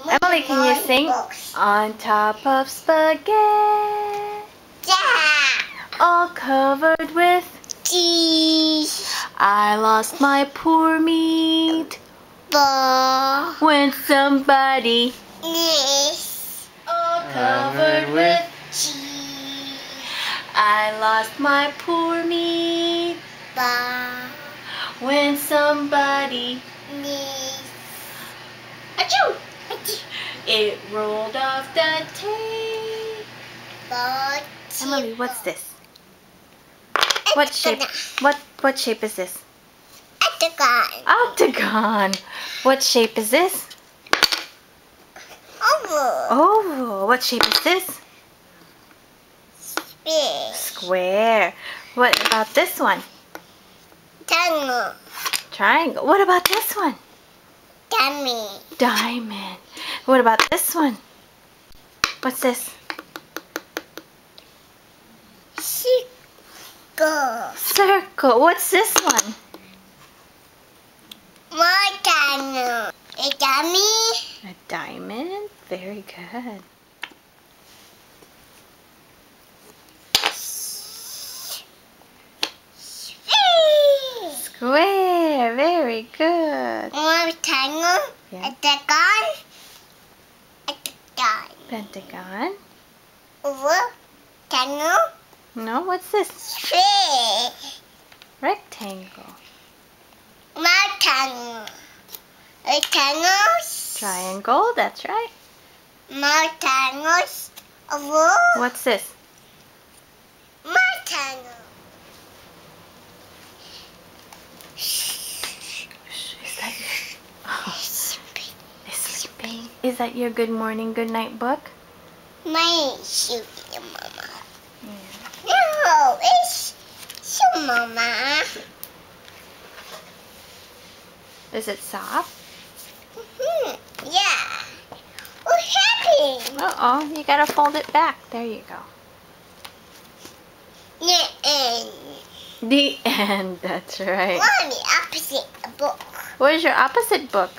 Emily, can you sing? On top of spaghetti, all covered with cheese, I lost my poor meat when somebody all covered with cheese. I lost my poor meat when somebody achoo! It rolled off the tape. Emily, what's this? What shape? What shape is this? Octagon. Octagon. What shape is this? Oval. Oval. What shape is this? Sphere. Square. What about this one? Triangle. Triangle. What about this one? Diamond. Diamond. What about this one? What's this? Circle. Circle. What's this one? Rectangle. A diamond. A diamond. Very good. Square. Very good. Rectangle. Yeah. Octagon. Octagon. Pentagon. Oval. Rectangle. No, what's this? Sphere. Rectangle. Rectangle. Rectangles. Triangle. That's right. Rectangles. Oval. What's this? Rectangle. Is that is sleeping? Is that your good morning, good night book? My shoe, Mama. Yeah. No, it's shoe, Mama. Is it soft? Yeah. What's happening? Uh-oh, you gotta fold it back. There you go. The end. The end, that's right. Mommy, opposite book. Where's your opposite book?